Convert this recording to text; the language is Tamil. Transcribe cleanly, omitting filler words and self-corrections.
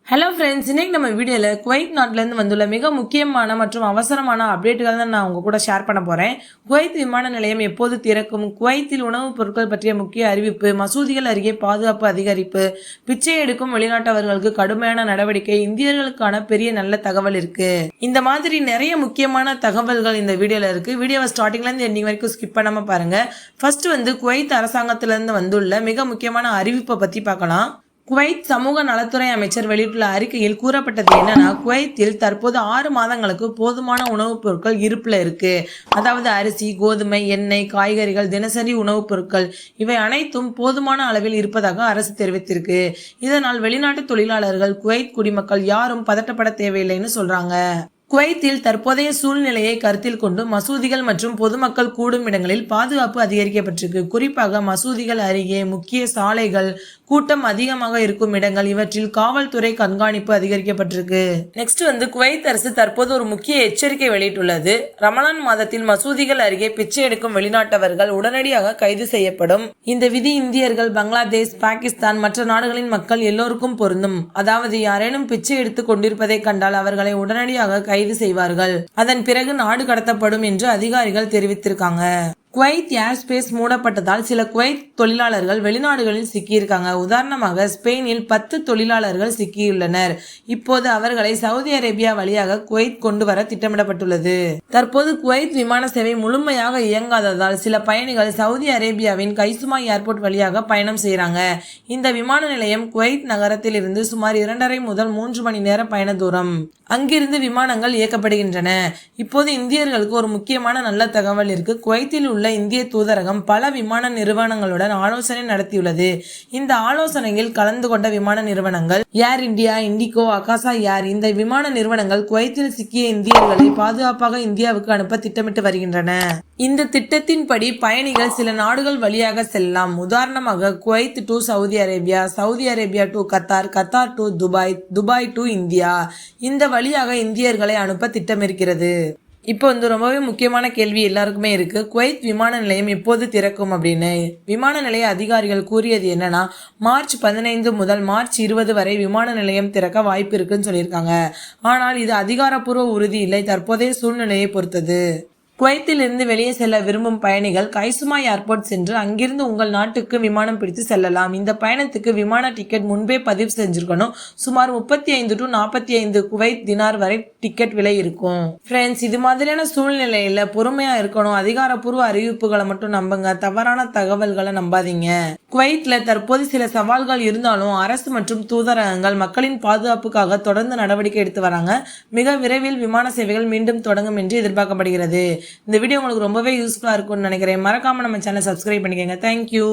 ஹலோ ஃப்ரெண்ட்ஸ், இன்னைக்கு நம்ம வீடியோவில் குவைத் நாட்டிலேருந்து வந்துள்ள மிக முக்கியமான மற்றும் அவசரமான அப்டேட்டுகள் தான் நான் உங்கள் கூட ஷேர் பண்ண போகிறேன். குவைத் விமான நிலையம் எப்போது திறக்கும், குவைத்தில் உணவுப் பொருட்கள் பற்றிய முக்கிய அறிவிப்பு, மசூதிகள் அருகே பாதுகாப்பு அதிகரிப்பு, பிச்சை எடுக்கும் வெளிநாட்டவர்களுக்கு கடுமையான நடவடிக்கை, இந்தியர்களுக்கான பெரிய நல்ல தகவல் இருக்கு. இந்த மாதிரி நிறைய முக்கியமான தகவல்கள் இந்த வீடியோவில் இருக்கு. வீடியோவை ஸ்டார்டிங்லேருந்து எண்டிங் வரைக்கும் ஸ்கிப் பண்ணாமல் பாருங்க. ஃபர்ஸ்ட் குவைத் அரசாங்கத்திலிருந்து வந்துள்ள மிக முக்கியமான அறிவிப்பை பற்றி பார்க்கலாம். குவைத் சமூக நலத்துறை அமைச்சர் வெளியிட்டுள்ள அறிக்கையில் கூறப்பட்டது என்னன்னா, குவைத்தில் தற்போது 6 மாதங்களுக்கு போதுமான உணவுப் பொருட்கள் இருப்புல இருக்கு. அதாவது அரிசி, கோதுமை, எண்ணெய், காய்கறிகள், தினசரி உணவுப் பொருட்கள் இவை அனைத்தும் போதுமான அளவில் இருப்பதாக அரசு தெரிவித்திருக்கு. இதனால் வெளிநாட்டு தொழிலாளர்கள், குவைத் குடிமக்கள் யாரும் பதட்டப்பட தேவையில்லைன்னு சொல்றாங்க. குவைத்தில் தற்போதைய சூழ்நிலையை கருத்தில் கொண்டு மசூதிகள் மற்றும் பொதுமக்கள் கூடும் இடங்களில் பாதுகாப்பு அதிகரிக்கப்பட்டிருக்கு. குறிப்பாக மசூதிகள் அருகே முக்கிய சாலைகள், கூட்டம் அதிகமாக இருக்கும் இடங்கள் இவற்றில் காவல்துறை கண்காணிப்பு அதிகரிக்கப்பட்டிருக்கு. நெக்ஸ்ட் குவைத் அரசு தற்போது ஒரு முக்கிய எச்சரிக்கை வெளியிட்டுள்ளது. ரமலான் மாதத்தில் மசூதிகள் அருகே பிச்சை எடுக்கும் வெளிநாட்டவர்கள் உடனடியாக கைது செய்யப்படும். இந்த விதி இந்தியர்கள், பங்களாதேஷ், பாகிஸ்தான் மற்ற நாடுகளின் மக்கள் எல்லோருக்கும் பொருந்தும். அதாவது யாரேனும் பிச்சை எடுத்துக் கொண்டிருப்பதை கண்டால் அவர்களை உடனடியாக கைது செய்வார்கள். அதன் பிறகு நாடு கடத்தப்படும் என்று அதிகாரிகள் தெரிவித்திருக்காங்க. குவைத் ஏர்ஸ்பேஸ் மூடப்பட்டதால் சில குவைத் தொழிலாளர்கள் வெளிநாடுகளில் சிக்கியிருக்காங்க. உதாரணமாக ஸ்பெயினில் 10 தொழிலாளர்கள் சிக்கியுள்ளனர். இப்போது அவர்களை சவுதி அரேபியா வழியாக குவைத் கொண்டு வர திட்டமிடப்பட்டுள்ளது. தற்போது குவைத் விமான சேவை முழுமையாக இயங்காததால் சில பயணிகள் சவுதி அரேபியாவின் கைசுமா ஏர்போர்ட் வழியாக பயணம் செய்யறாங்க. இந்த விமான நிலையம் குவைத் நகரத்தில் இருந்து சுமார் 2.5 முதல் 3 மணி நேர பயண தூரம். அங்கிருந்து விமானங்கள் இயக்கப்படுகின்றன. இப்போது இந்தியர்களுக்கு ஒரு முக்கியமான நல்ல தகவல் இருக்கு. குவைத்தில் உள்ள இந்திய தூதரகம் பல விமான நிறுவனங்களுடன் ஆலோசனை நடத்தியுள்ளது. இந்த ஆலோசனையில் கலந்து கொண்ட விமான நிறுவனங்கள் ஏர் இந்தியா, இண்டிகோ, அகாசா ஏர். இந்த விமான நிறுவனங்கள் குவைத்தில் சிக்கிய இந்தியர்களை பாதுகாப்பாக இந்தியாவுக்கு அனுப்ப திட்டமிட்டு வருகின்றன. இந்த திட்டத்தின்படி பயணிகள் சில நாடுகள் வழியாக செல்லலாம். உதாரணமாக Kuwait to Saudi Arabia, Saudi Arabia to Qatar, Qatar to Dubai, Dubai to India. இந்த வழியாக இந்தியர்களை அனுப்ப திட்டமிருக்கிறது. இப்போ ரொம்பவே முக்கியமான கேள்வி எல்லாருக்குமே இருக்கு. குவைத் விமான நிலையம் எப்போது திறக்கும் அப்படின்னு. விமான நிலைய அதிகாரிகள் கூறியது என்னன்னா, மார்ச் 15 முதல் மார்ச் 20 வரை விமான நிலையம் திறக்க வாய்ப்பு இருக்குன்னு சொல்லியிருக்காங்க. ஆனால் இது அதிகாரப்பூர்வ உறுதி இல்லை, தற்போதைய சூழ்நிலையை பொறுத்தது. குவைத்தில் இருந்து வெளியே செல்ல விரும்பும் பயணிகள் கைசுமா ஏர்போர்ட் சென்று அங்கிருந்து உங்கள் நாட்டுக்கு விமானம் பிடித்து செல்லலாம். இந்த பயணத்துக்கு விமான டிக்கெட் முன்பே பதிவு செஞ்சிருக்கணும். சுமார் 35 to 45 குவைத் தினார் வரை டிக்கெட் விலை இருக்கும். ஃப்ரெண்ட்ஸ், இது மாதிரியான சூழ்நிலையில பொறுமையா இருக்கணும். அதிகாரப்பூர்வ அறிவிப்புகளை மட்டும் நம்புங்க, தவறான தகவல்களை நம்பாதீங்க. குவைத்ல தற்போது சில சவால்கள் இருந்தாலும் அரசு மற்றும் தூதரகங்கள் மக்களின் பாதுகாப்புக்காக தொடர்ந்து நடவடிக்கை எடுத்து வராங்க. மிக விரைவில் விமான சேவைகள் மீண்டும் தொடங்கும் என்று எதிர்பார்க்கப்படுகிறது. இந்த வீடியோ உங்களுக்கு ரொம்பவே யூஸ்ஃபுல்லாக இருக்கும்னு நினைக்கிறேன். மறக்காம நம்ம சேனல் சப்ஸ்கிரைப் பண்ணிக்கோங்க. தேங்க்யூ.